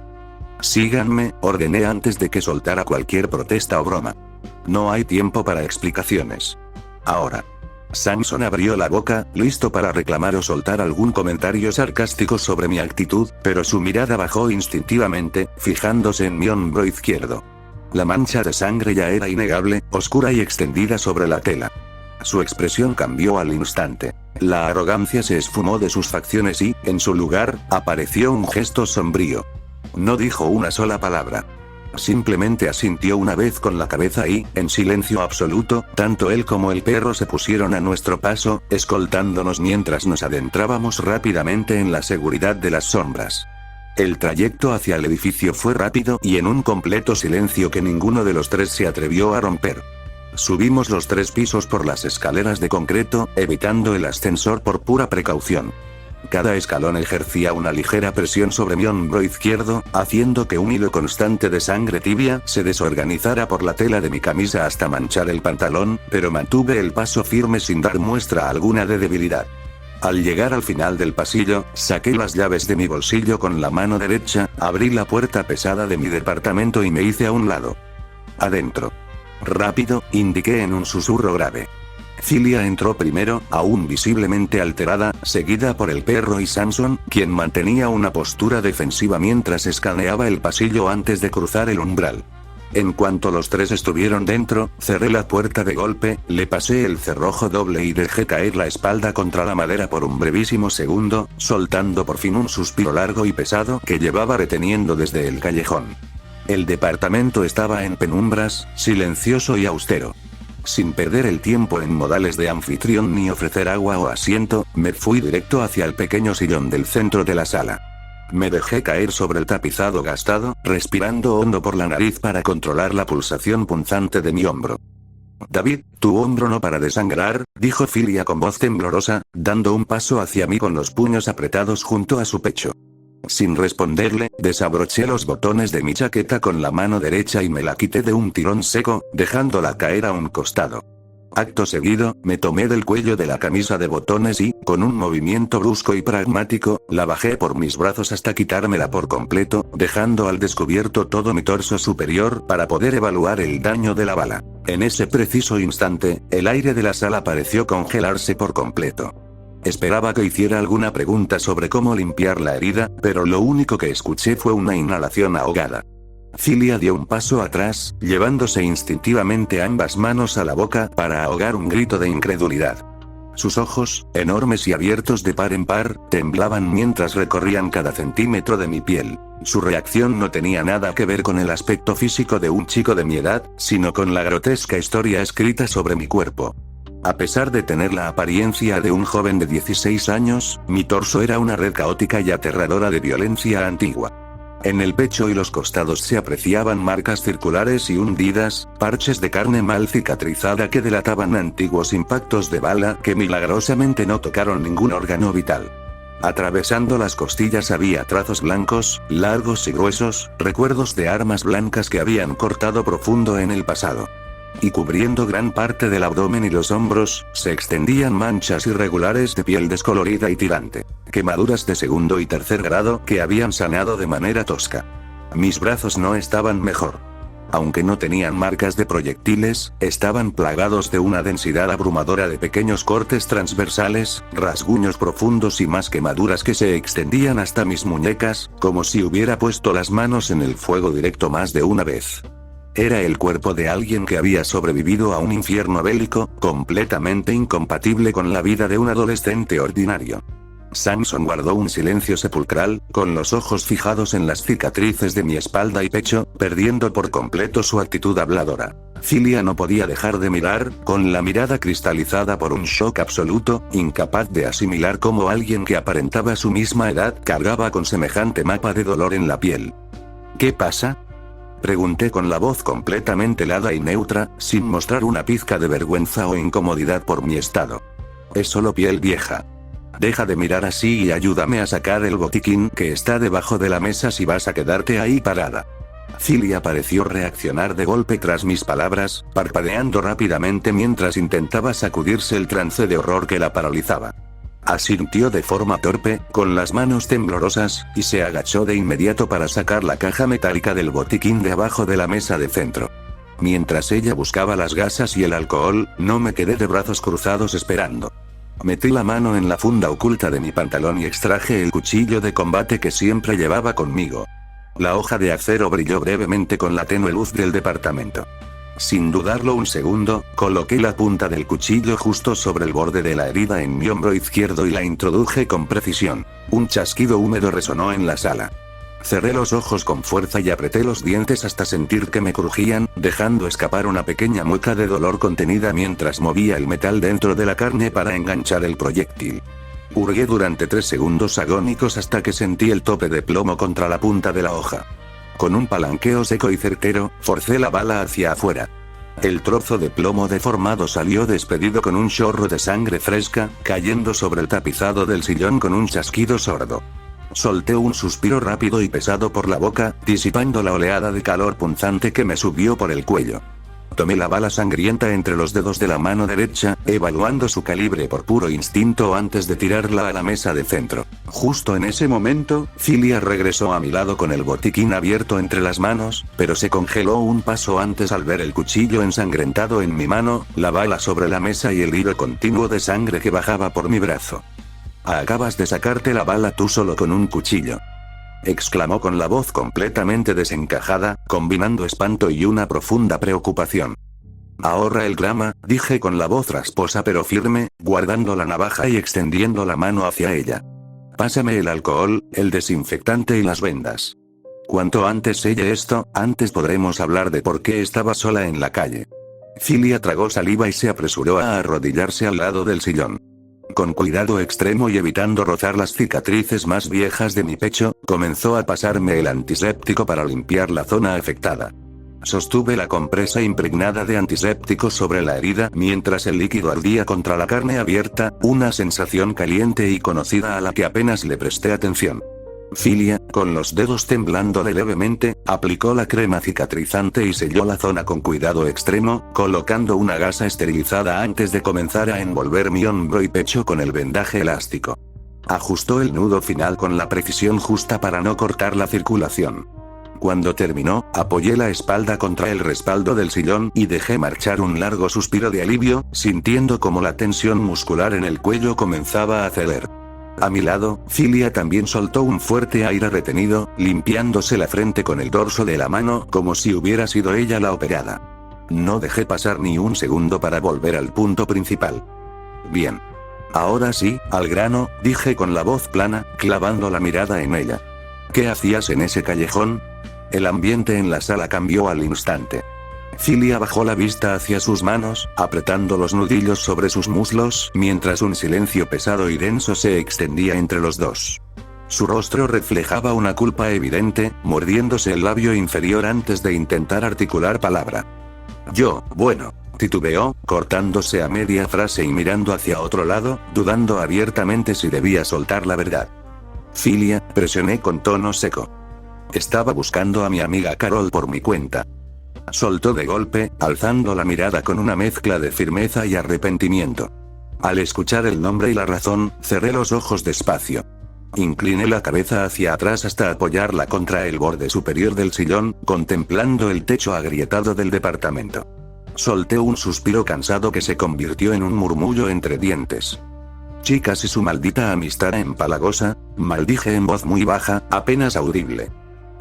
Síganme, ordené antes de que soltara cualquier protesta o broma. No hay tiempo para explicaciones. Ahora. Samson abrió la boca, listo para reclamar o soltar algún comentario sarcástico sobre mi actitud, pero su mirada bajó instintivamente, fijándose en mi hombro izquierdo. La mancha de sangre ya era innegable, oscura y extendida sobre la tela. Su expresión cambió al instante. La arrogancia se esfumó de sus facciones y, en su lugar, apareció un gesto sombrío. No dijo una sola palabra. Simplemente asintió una vez con la cabeza y, en silencio absoluto, tanto él como el perro se pusieron a nuestro paso, escoltándonos mientras nos adentrábamos rápidamente en la seguridad de las sombras. El trayecto hacia el edificio fue rápido y en un completo silencio que ninguno de los tres se atrevió a romper. Subimos los 3 pisos por las escaleras de concreto, evitando el ascensor por pura precaución. Cada escalón ejercía una ligera presión sobre mi hombro izquierdo, haciendo que un hilo constante de sangre tibia se desorganizara por la tela de mi camisa hasta manchar el pantalón, pero mantuve el paso firme sin dar muestra alguna de debilidad. Al llegar al final del pasillo, saqué las llaves de mi bolsillo con la mano derecha, abrí la puerta pesada de mi departamento y me hice a un lado. Adentro. Rápido, indiqué en un susurro grave. Filia entró primero, aún visiblemente alterada, seguida por el perro y Samson, quien mantenía una postura defensiva mientras escaneaba el pasillo antes de cruzar el umbral. En cuanto los 3 estuvieron dentro, cerré la puerta de golpe, le pasé el cerrojo doble y dejé caer la espalda contra la madera por un brevísimo segundo, soltando por fin un suspiro largo y pesado que llevaba reteniendo desde el callejón. El departamento estaba en penumbras, silencioso y austero. Sin perder el tiempo en modales de anfitrión ni ofrecer agua o asiento, me fui directo hacia el pequeño sillón del centro de la sala. Me dejé caer sobre el tapizado gastado, respirando hondo por la nariz para controlar la pulsación punzante de mi hombro. David, tu hombro no para de sangrar, dijo Filia con voz temblorosa, dando un paso hacia mí con los puños apretados junto a su pecho. Sin responderle, desabroché los botones de mi chaqueta con la mano derecha y me la quité de un tirón seco, dejándola caer a un costado. Acto seguido, me tomé del cuello de la camisa de botones y, con un movimiento brusco y pragmático, la bajé por mis brazos hasta quitármela por completo, dejando al descubierto todo mi torso superior para poder evaluar el daño de la bala. En ese preciso instante, el aire de la sala pareció congelarse por completo. Esperaba que hiciera alguna pregunta sobre cómo limpiar la herida, pero lo único que escuché fue una inhalación ahogada. Filia dio un paso atrás, llevándose instintivamente ambas manos a la boca para ahogar un grito de incredulidad. Sus ojos, enormes y abiertos de par en par, temblaban mientras recorrían cada centímetro de mi piel. Su reacción no tenía nada que ver con el aspecto físico de un chico de mi edad, sino con la grotesca historia escrita sobre mi cuerpo. A pesar de tener la apariencia de un joven de 16 años, mi torso era una red caótica y aterradora de violencia antigua. En el pecho y los costados se apreciaban marcas circulares y hundidas, parches de carne mal cicatrizada que delataban antiguos impactos de bala que milagrosamente no tocaron ningún órgano vital. Atravesando las costillas había trazos blancos, largos y gruesos, recuerdos de armas blancas que habían cortado profundo en el pasado. Y cubriendo gran parte del abdomen y los hombros, se extendían manchas irregulares de piel descolorida y tirante. Quemaduras de segundo y tercer grado que habían sanado de manera tosca. Mis brazos no estaban mejor. Aunque no tenían marcas de proyectiles, estaban plagados de una densidad abrumadora de pequeños cortes transversales, rasguños profundos y más quemaduras que se extendían hasta mis muñecas, como si hubiera puesto las manos en el fuego directo más de una vez. Era el cuerpo de alguien que había sobrevivido a un infierno bélico, completamente incompatible con la vida de un adolescente ordinario. Samson guardó un silencio sepulcral, con los ojos fijados en las cicatrices de mi espalda y pecho, perdiendo por completo su actitud habladora. Filia no podía dejar de mirar, con la mirada cristalizada por un shock absoluto, incapaz de asimilar cómo alguien que aparentaba su misma edad cargaba con semejante mapa de dolor en la piel. ¿Qué pasa?, pregunté con la voz completamente helada y neutra, sin mostrar una pizca de vergüenza o incomodidad por mi estado. Es solo piel vieja. Deja de mirar así y ayúdame a sacar el botiquín que está debajo de la mesa si vas a quedarte ahí parada. Cilia pareció reaccionar de golpe tras mis palabras, parpadeando rápidamente mientras intentaba sacudirse el trance de horror que la paralizaba. Asintió de forma torpe, con las manos temblorosas, y se agachó de inmediato para sacar la caja metálica del botiquín de abajo de la mesa de centro. Mientras ella buscaba las gasas y el alcohol, no me quedé de brazos cruzados esperando. Metí la mano en la funda oculta de mi pantalón y extraje el cuchillo de combate que siempre llevaba conmigo. La hoja de acero brilló brevemente con la tenue luz del departamento. Sin dudarlo un segundo, coloqué la punta del cuchillo justo sobre el borde de la herida en mi hombro izquierdo y la introduje con precisión. Un chasquido húmedo resonó en la sala. Cerré los ojos con fuerza y apreté los dientes hasta sentir que me crujían, dejando escapar una pequeña mueca de dolor contenida mientras movía el metal dentro de la carne para enganchar el proyectil. Hurgué durante 3 segundos agónicos hasta que sentí el tope de plomo contra la punta de la hoja. Con un palanqueo seco y certero, forcé la bala hacia afuera. El trozo de plomo deformado salió despedido con un chorro de sangre fresca, cayendo sobre el tapizado del sillón con un chasquido sordo. Solté un suspiro rápido y pesado por la boca, disipando la oleada de calor punzante que me subió por el cuello. Tomé la bala sangrienta entre los dedos de la mano derecha, evaluando su calibre por puro instinto antes de tirarla a la mesa de centro. Justo en ese momento, Cilia regresó a mi lado con el botiquín abierto entre las manos, pero se congeló un paso antes al ver el cuchillo ensangrentado en mi mano, la bala sobre la mesa y el hilo continuo de sangre que bajaba por mi brazo. «Acabas de sacarte la bala tú solo con un cuchillo», exclamó con la voz completamente desencajada, combinando espanto y una profunda preocupación. «Ahorra el drama», dije con la voz rasposa pero firme, guardando la navaja y extendiendo la mano hacia ella. «Pásame el alcohol, el desinfectante y las vendas. Cuanto antes selle esto, antes podremos hablar de por qué estaba sola en la calle». Cilia tragó saliva y se apresuró a arrodillarse al lado del sillón. Con cuidado extremo y evitando rozar las cicatrices más viejas de mi pecho, comenzó a pasarme el antiséptico para limpiar la zona afectada. Sostuve la compresa impregnada de antiséptico sobre la herida mientras el líquido ardía contra la carne abierta, una sensación caliente y conocida a la que apenas le presté atención. Cilia, con los dedos temblándole levemente, aplicó la crema cicatrizante y selló la zona con cuidado extremo, colocando una gasa esterilizada antes de comenzar a envolver mi hombro y pecho con el vendaje elástico. Ajustó el nudo final con la precisión justa para no cortar la circulación. Cuando terminó, apoyé la espalda contra el respaldo del sillón y dejé marchar un largo suspiro de alivio, sintiendo como la tensión muscular en el cuello comenzaba a ceder. A mi lado, Cilia también soltó un fuerte aire retenido, limpiándose la frente con el dorso de la mano como si hubiera sido ella la operada. No dejé pasar ni un segundo para volver al punto principal. «Bien. Ahora sí, al grano», dije con la voz plana, clavando la mirada en ella. «¿Qué hacías en ese callejón?». El ambiente en la sala cambió al instante. Cilia bajó la vista hacia sus manos, apretando los nudillos sobre sus muslos, mientras un silencio pesado y denso se extendía entre los dos. Su rostro reflejaba una culpa evidente, mordiéndose el labio inferior antes de intentar articular palabra. Bueno, titubeó, cortándose a media frase y mirando hacia otro lado, dudando abiertamente si debía soltar la verdad. «Cilia», presioné con tono seco. «Estaba buscando a mi amiga Carol por mi cuenta». Soltó de golpe, alzando la mirada con una mezcla de firmeza y arrepentimiento. Al escuchar el nombre y la razón, cerré los ojos despacio. Incliné la cabeza hacia atrás hasta apoyarla contra el borde superior del sillón, contemplando el techo agrietado del departamento. Solté un suspiro cansado que se convirtió en un murmullo entre dientes. «Chicas y su maldita amistad empalagosa», maldije en voz muy baja, apenas audible.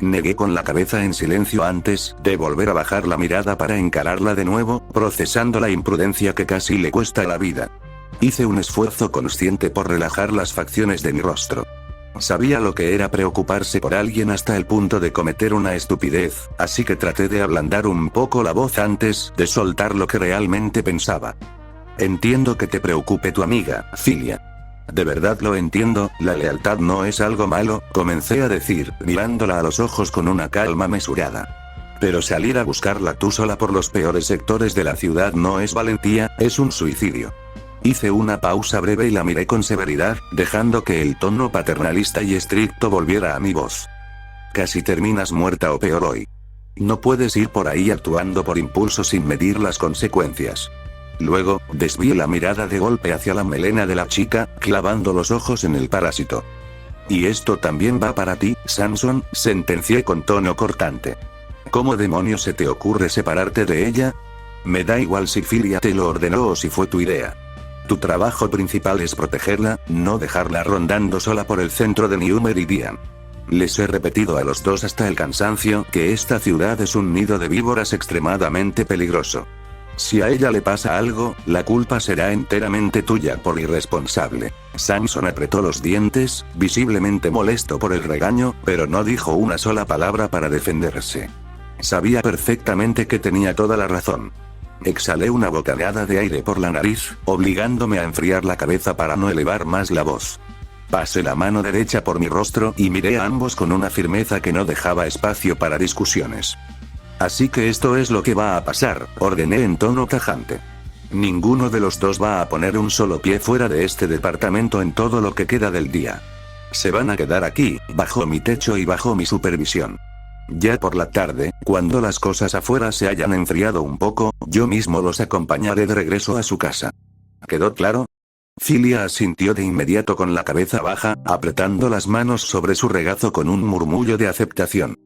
Negué con la cabeza en silencio antes de volver a bajar la mirada para encararla de nuevo, procesando la imprudencia que casi le cuesta la vida. Hice un esfuerzo consciente por relajar las facciones de mi rostro. Sabía lo que era preocuparse por alguien hasta el punto de cometer una estupidez, así que traté de ablandar un poco la voz antes de soltar lo que realmente pensaba. «Entiendo que te preocupe tu amiga, Cilia. De verdad lo entiendo, la lealtad no es algo malo», comencé a decir, mirándola a los ojos con una calma mesurada. «Pero salir a buscarla tú sola por los peores sectores de la ciudad no es valentía, es un suicidio». Hice una pausa breve y la miré con severidad, dejando que el tono paternalista y estricto volviera a mi voz. Casi terminas muerta o peor hoy. No puedes ir por ahí actuando por impulso sin medir las consecuencias. Luego, desvié la mirada de golpe hacia la melena de la chica, clavando los ojos en el parásito. Y esto también va para ti, Samson, sentencié con tono cortante. ¿Cómo demonios se te ocurre separarte de ella? Me da igual si Filia te lo ordenó o si fue tu idea. Tu trabajo principal es protegerla, no dejarla rondando sola por el centro de New Meridian. Les he repetido a los dos hasta el cansancio que esta ciudad es un nido de víboras extremadamente peligroso. Si a ella le pasa algo, la culpa será enteramente tuya por irresponsable. Samson apretó los dientes, visiblemente molesto por el regaño, pero no dijo una sola palabra para defenderse. Sabía perfectamente que tenía toda la razón. Exhalé una bocanada de aire por la nariz, obligándome a enfriar la cabeza para no elevar más la voz. Pasé la mano derecha por mi rostro y miré a ambos con una firmeza que no dejaba espacio para discusiones. Así que esto es lo que va a pasar, ordené en tono tajante. Ninguno de los dos va a poner un solo pie fuera de este departamento en todo lo que queda del día. Se van a quedar aquí, bajo mi techo y bajo mi supervisión. Ya por la tarde, cuando las cosas afuera se hayan enfriado un poco, yo mismo los acompañaré de regreso a su casa. ¿Quedó claro? Filia asintió de inmediato con la cabeza baja, apretando las manos sobre su regazo con un murmullo de aceptación.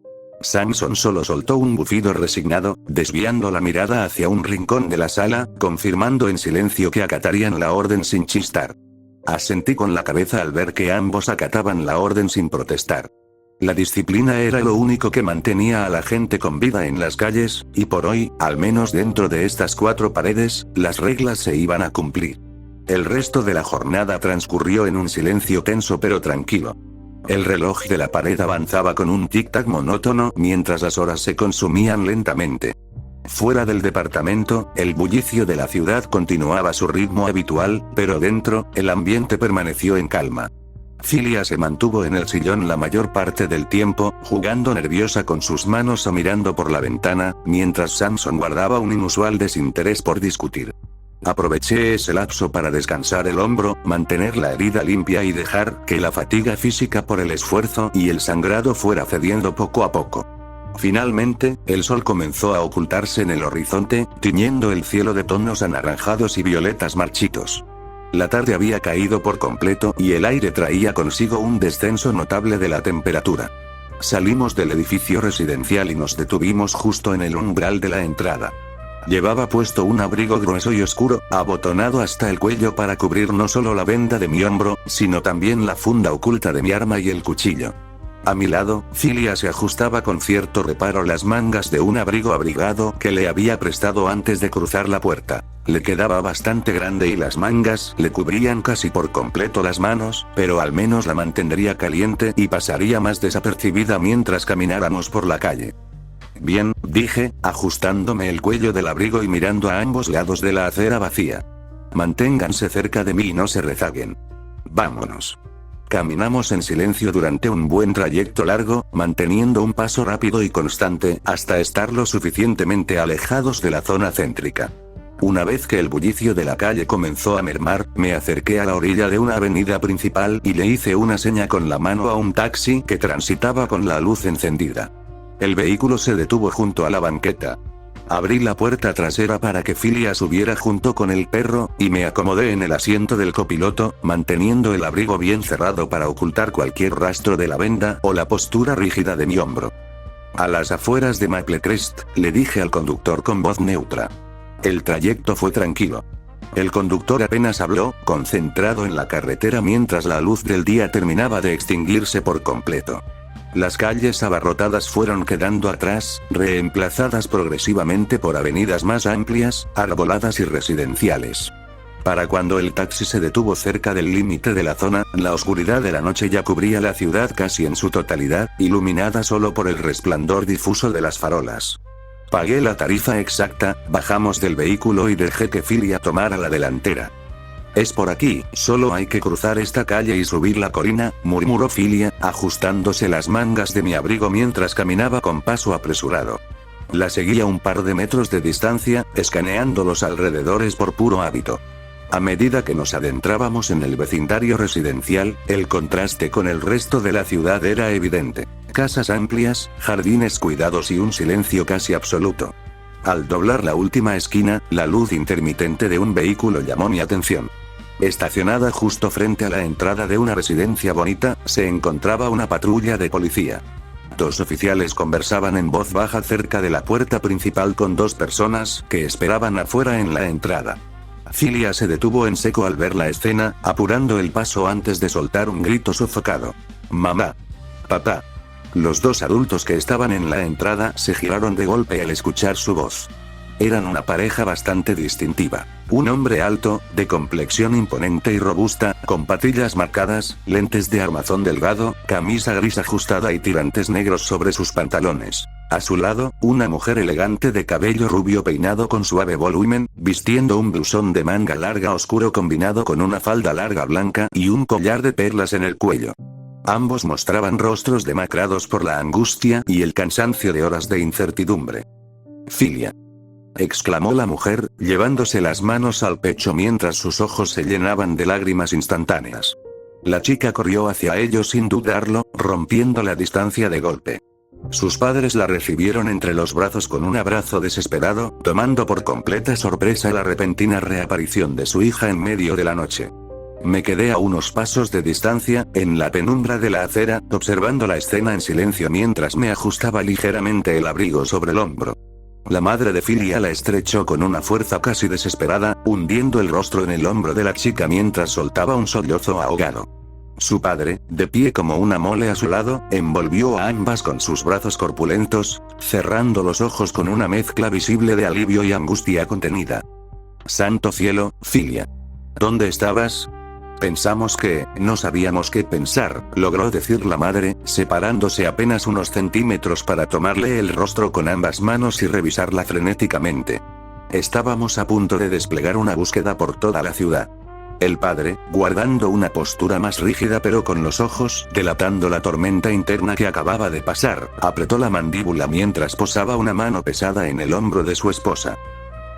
Samson solo soltó un bufido resignado, desviando la mirada hacia un rincón de la sala, confirmando en silencio que acatarían la orden sin chistar. Asentí con la cabeza al ver que ambos acataban la orden sin protestar. La disciplina era lo único que mantenía a la gente con vida en las calles, y por hoy, al menos dentro de estas 4 paredes, las reglas se iban a cumplir. El resto de la jornada transcurrió en un silencio tenso pero tranquilo. El reloj de la pared avanzaba con un tic-tac monótono mientras las horas se consumían lentamente. Fuera del departamento, el bullicio de la ciudad continuaba su ritmo habitual, pero dentro, el ambiente permaneció en calma. Filia se mantuvo en el sillón la mayor parte del tiempo, jugando nerviosa con sus manos o mirando por la ventana, mientras Samson guardaba un inusual desinterés por discutir. Aproveché ese lapso para descansar el hombro, mantener la herida limpia y dejar que la fatiga física por el esfuerzo y el sangrado fuera cediendo poco a poco. Finalmente, el sol comenzó a ocultarse en el horizonte, tiñendo el cielo de tonos anaranjados y violetas marchitos. La tarde había caído por completo y el aire traía consigo un descenso notable de la temperatura. Salimos del edificio residencial y nos detuvimos justo en el umbral de la entrada. Llevaba puesto un abrigo grueso y oscuro, abotonado hasta el cuello para cubrir no solo la venda de mi hombro, sino también la funda oculta de mi arma y el cuchillo. A mi lado, Filia se ajustaba con cierto reparo las mangas de un abrigo abrigado que le había prestado antes de cruzar la puerta. Le quedaba bastante grande y las mangas le cubrían casi por completo las manos, pero al menos la mantendría caliente y pasaría más desapercibida mientras camináramos por la calle. Bien, dije, ajustándome el cuello del abrigo y mirando a ambos lados de la acera vacía. Manténganse cerca de mí y no se rezaguen. Vámonos. Caminamos en silencio durante un buen trayecto largo, manteniendo un paso rápido y constante, hasta estar lo suficientemente alejados de la zona céntrica. Una vez que el bullicio de la calle comenzó a mermar, me acerqué a la orilla de una avenida principal y le hice una seña con la mano a un taxi que transitaba con la luz encendida. El vehículo se detuvo junto a la banqueta. Abrí la puerta trasera para que Filia subiera junto con el perro, y me acomodé en el asiento del copiloto, manteniendo el abrigo bien cerrado para ocultar cualquier rastro de la venda o la postura rígida de mi hombro. A las afueras de Maplecrest, le dije al conductor con voz neutra. El trayecto fue tranquilo. El conductor apenas habló, concentrado en la carretera mientras la luz del día terminaba de extinguirse por completo. Las calles abarrotadas fueron quedando atrás, reemplazadas progresivamente por avenidas más amplias, arboladas y residenciales. Para cuando el taxi se detuvo cerca del límite de la zona, la oscuridad de la noche ya cubría la ciudad casi en su totalidad, iluminada solo por el resplandor difuso de las farolas. Pagué la tarifa exacta, bajamos del vehículo y dejé que Filia tomara la delantera. Es por aquí, solo hay que cruzar esta calle y subir la colina, murmuró Filia, ajustándose las mangas de mi abrigo mientras caminaba con paso apresurado. La seguía un par de metros de distancia, escaneando los alrededores por puro hábito. A medida que nos adentrábamos en el vecindario residencial, el contraste con el resto de la ciudad era evidente. Casas amplias, jardines cuidados y un silencio casi absoluto. Al doblar la última esquina, la luz intermitente de un vehículo llamó mi atención. Estacionada justo frente a la entrada de una residencia bonita, se encontraba una patrulla de policía. 2 oficiales conversaban en voz baja cerca de la puerta principal con 2 personas que esperaban afuera en la entrada. Filia se detuvo en seco al ver la escena, apurando el paso antes de soltar un grito sofocado. «Mamá. Papá». Los 2 adultos que estaban en la entrada se giraron de golpe al escuchar su voz. Eran una pareja bastante distintiva. Un hombre alto, de complexión imponente y robusta, con patillas marcadas, lentes de armazón delgado, camisa gris ajustada y tirantes negros sobre sus pantalones. A su lado, una mujer elegante de cabello rubio peinado con suave volumen, vistiendo un blusón de manga larga oscuro combinado con una falda larga blanca y un collar de perlas en el cuello. Ambos mostraban rostros demacrados por la angustia y el cansancio de horas de incertidumbre. «Filia», exclamó la mujer, llevándose las manos al pecho mientras sus ojos se llenaban de lágrimas instantáneas. La chica corrió hacia ellos sin dudarlo, rompiendo la distancia de golpe. Sus padres la recibieron entre los brazos con un abrazo desesperado, tomando por completa sorpresa la repentina reaparición de su hija en medio de la noche. Me quedé a unos pasos de distancia, en la penumbra de la acera, observando la escena en silencio mientras me ajustaba ligeramente el abrigo sobre el hombro. La madre de Filia la estrechó con una fuerza casi desesperada, hundiendo el rostro en el hombro de la chica mientras soltaba un sollozo ahogado. Su padre, de pie como una mole a su lado, envolvió a ambas con sus brazos corpulentos, cerrando los ojos con una mezcla visible de alivio y angustia contenida. «Santo cielo, Filia. ¿Dónde estabas?» «Pensamos que, no sabíamos qué pensar», logró decir la madre, separándose apenas unos centímetros para tomarle el rostro con ambas manos y revisarla frenéticamente. «Estábamos a punto de desplegar una búsqueda por toda la ciudad». El padre, guardando una postura más rígida pero con los ojos delatando la tormenta interna que acababa de pasar, apretó la mandíbula mientras posaba una mano pesada en el hombro de su esposa.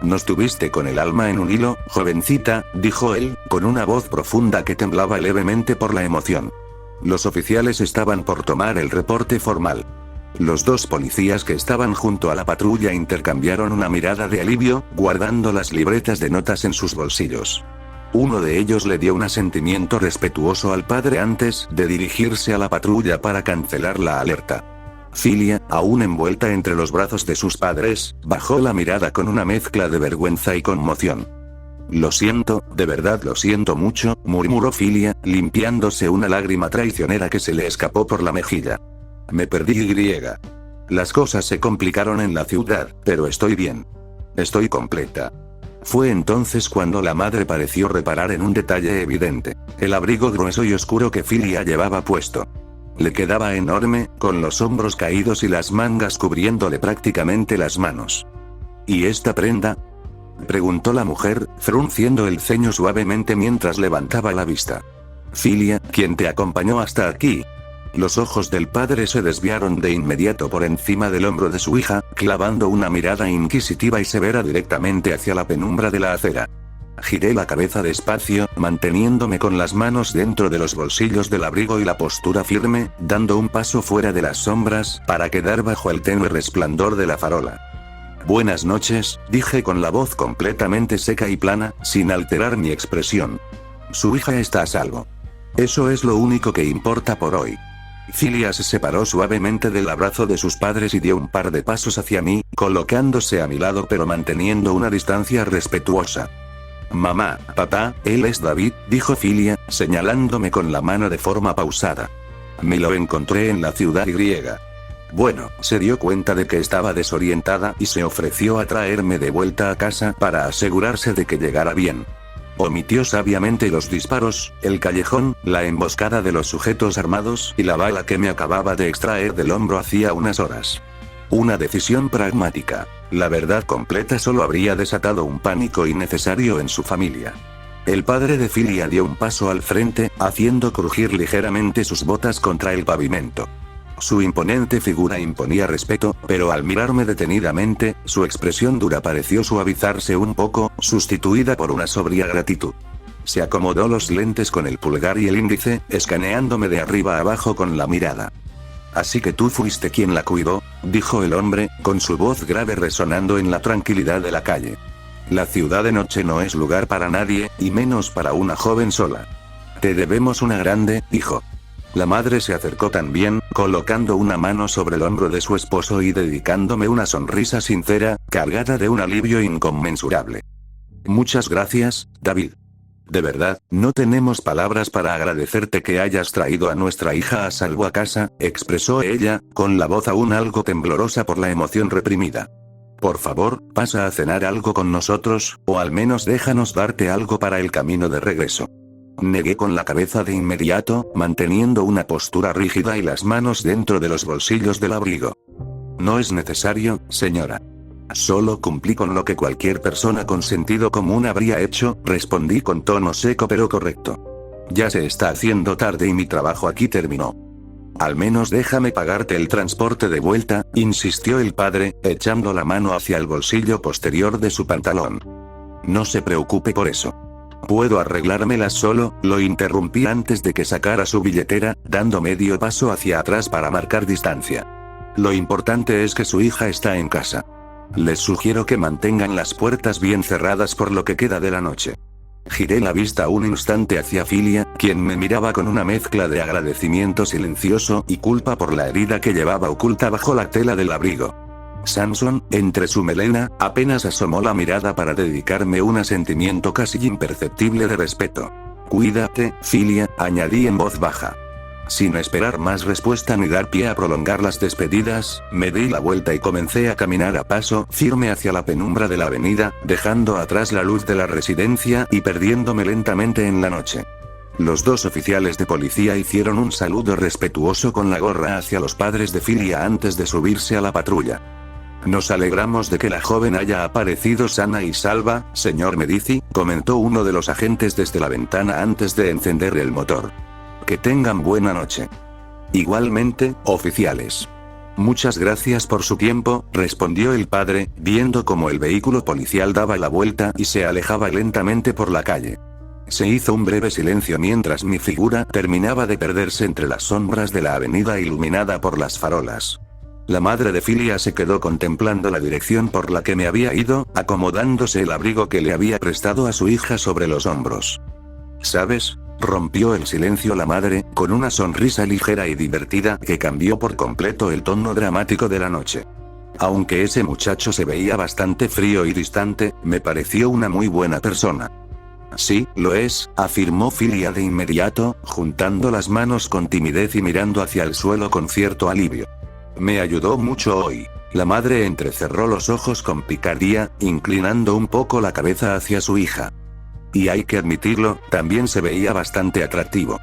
«Nos tuviste con el alma en un hilo, jovencita», dijo él, con una voz profunda que temblaba levemente por la emoción. Los oficiales estaban por tomar el reporte formal. Los 2 policías que estaban junto a la patrulla intercambiaron una mirada de alivio, guardando las libretas de notas en sus bolsillos. Uno de ellos le dio un asentimiento respetuoso al padre antes de dirigirse a la patrulla para cancelar la alerta. Filia, aún envuelta entre los brazos de sus padres, bajó la mirada con una mezcla de vergüenza y conmoción. «Lo siento, de verdad lo siento mucho», murmuró Filia, limpiándose una lágrima traicionera que se le escapó por la mejilla. «Me perdí y. Las cosas se complicaron en la ciudad, pero estoy bien. Estoy completa». Fue entonces cuando la madre pareció reparar en un detalle evidente: el abrigo grueso y oscuro que Filia llevaba puesto. Le quedaba enorme, con los hombros caídos y las mangas cubriéndole prácticamente las manos. «¿Y esta prenda?», preguntó la mujer, frunciendo el ceño suavemente mientras levantaba la vista. «Filia, ¿quién te acompañó hasta aquí?». Los ojos del padre se desviaron de inmediato por encima del hombro de su hija, clavando una mirada inquisitiva y severa directamente hacia la penumbra de la acera. Giré la cabeza despacio, manteniéndome con las manos dentro de los bolsillos del abrigo y la postura firme, dando un paso fuera de las sombras, para quedar bajo el tenue resplandor de la farola. «Buenas noches», dije con la voz completamente seca y plana, sin alterar mi expresión. «Su hija está a salvo. Eso es lo único que importa por hoy». Filia se separó suavemente del abrazo de sus padres y dio un par de pasos hacia mí, colocándose a mi lado pero manteniendo una distancia respetuosa. «Mamá, papá, él es David», dijo Filia, señalándome con la mano de forma pausada. «Me lo encontré en la ciudad y. Bueno, se dio cuenta de que estaba desorientada y se ofreció a traerme de vuelta a casa para asegurarse de que llegara bien». Omitió sabiamente los disparos, el callejón, la emboscada de los sujetos armados y la bala que me acababa de extraer del hombro hacía unas horas. Una decisión pragmática. La verdad completa solo habría desatado un pánico innecesario en su familia. El padre de Filia dio un paso al frente, haciendo crujir ligeramente sus botas contra el pavimento. Su imponente figura imponía respeto, pero al mirarme detenidamente, su expresión dura pareció suavizarse un poco, sustituida por una sobria gratitud. Se acomodó los lentes con el pulgar y el índice, escaneándome de arriba a abajo con la mirada. «Así que tú fuiste quien la cuidó», dijo el hombre, con su voz grave resonando en la tranquilidad de la calle. «La ciudad de noche no es lugar para nadie, y menos para una joven sola. Te debemos una grande, hijo». La madre se acercó también, colocando una mano sobre el hombro de su esposo y dedicándome una sonrisa sincera, cargada de un alivio inconmensurable. «Muchas gracias, David. De verdad, no tenemos palabras para agradecerte que hayas traído a nuestra hija a salvo a casa», expresó ella, con la voz aún algo temblorosa por la emoción reprimida. «Por favor, pasa a cenar algo con nosotros, o al menos déjanos darte algo para el camino de regreso». Negué con la cabeza de inmediato, manteniendo una postura rígida y las manos dentro de los bolsillos del abrigo. «No es necesario, señora. Solo cumplí con lo que cualquier persona con sentido común habría hecho», respondí con tono seco pero correcto. «Ya se está haciendo tarde y mi trabajo aquí terminó». «Al menos déjame pagarte el transporte de vuelta», insistió el padre, echando la mano hacia el bolsillo posterior de su pantalón. «No se preocupe por eso. Puedo arreglármelas solo», lo interrumpí antes de que sacara su billetera, dando medio paso hacia atrás para marcar distancia. «Lo importante es que su hija está en casa. Les sugiero que mantengan las puertas bien cerradas por lo que queda de la noche». Giré la vista un instante hacia Filia, quien me miraba con una mezcla de agradecimiento silencioso y culpa por la herida que llevaba oculta bajo la tela del abrigo. Samson, entre su melena, apenas asomó la mirada para dedicarme un asentimiento casi imperceptible de respeto. «Cuídate, Filia», añadí en voz baja. Sin esperar más respuesta ni dar pie a prolongar las despedidas, me di la vuelta y comencé a caminar a paso firme hacia la penumbra de la avenida, dejando atrás la luz de la residencia y perdiéndome lentamente en la noche. Los dos oficiales de policía hicieron un saludo respetuoso con la gorra hacia los padres de Filia antes de subirse a la patrulla. «Nos alegramos de que la joven haya aparecido sana y salva, señor Medici», comentó uno de los agentes desde la ventana antes de encender el motor. «Que tengan buena noche». «Igualmente, oficiales». «Muchas gracias por su tiempo», respondió el padre, viendo cómo el vehículo policial daba la vuelta y se alejaba lentamente por la calle. Se hizo un breve silencio mientras mi figura terminaba de perderse entre las sombras de la avenida iluminada por las farolas. La madre de Filia se quedó contemplando la dirección por la que me había ido, acomodándose el abrigo que le había prestado a su hija sobre los hombros. «¿Sabes?», rompió el silencio la madre, con una sonrisa ligera y divertida que cambió por completo el tono dramático de la noche. «Aunque ese muchacho se veía bastante frío y distante, me pareció una muy buena persona». «Sí, lo es», afirmó Filia de inmediato, juntando las manos con timidez y mirando hacia el suelo con cierto alivio. «Me ayudó mucho hoy». La madre entrecerró los ojos con picardía, inclinando un poco la cabeza hacia su hija. «Y hay que admitirlo, también se veía bastante atractivo».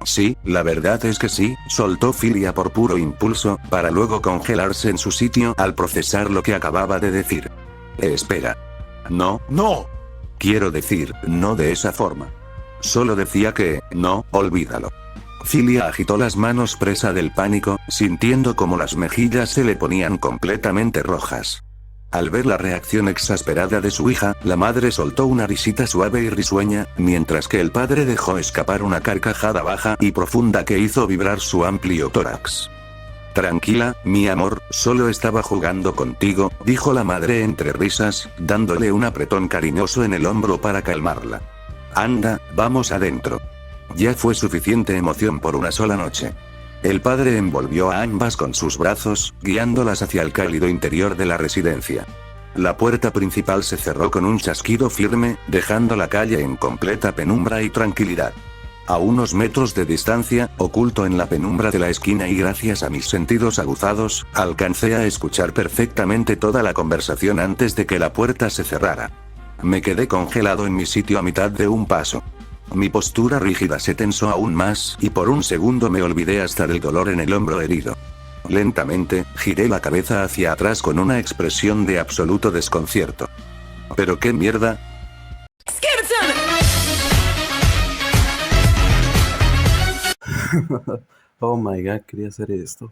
«Sí, la verdad es que sí», soltó Filia por puro impulso, para luego congelarse en su sitio al procesar lo que acababa de decir. Espera. No. Quiero decir, no de esa forma. Solo decía que, no, olvídalo». Filia agitó las manos presa del pánico, sintiendo como las mejillas se le ponían completamente rojas. Al ver la reacción exasperada de su hija, la madre soltó una risita suave y risueña, mientras que el padre dejó escapar una carcajada baja y profunda que hizo vibrar su amplio tórax. «Tranquila, mi amor, solo estaba jugando contigo», dijo la madre entre risas, dándole un apretón cariñoso en el hombro para calmarla. «Anda, vamos adentro. Ya fue suficiente emoción por una sola noche». El padre envolvió a ambas con sus brazos, guiándolas hacia el cálido interior de la residencia. La puerta principal se cerró con un chasquido firme, dejando la calle en completa penumbra y tranquilidad. A unos metros de distancia, oculto en la penumbra de la esquina y gracias a mis sentidos aguzados, alcancé a escuchar perfectamente toda la conversación antes de que la puerta se cerrara. Me quedé congelado en mi sitio a mitad de un paso. Mi postura rígida se tensó aún más y por un segundo me olvidé hasta del dolor en el hombro herido. Lentamente, giré la cabeza hacia atrás con una expresión de absoluto desconcierto. ¿Pero qué mierda? Oh my god, quería hacer esto.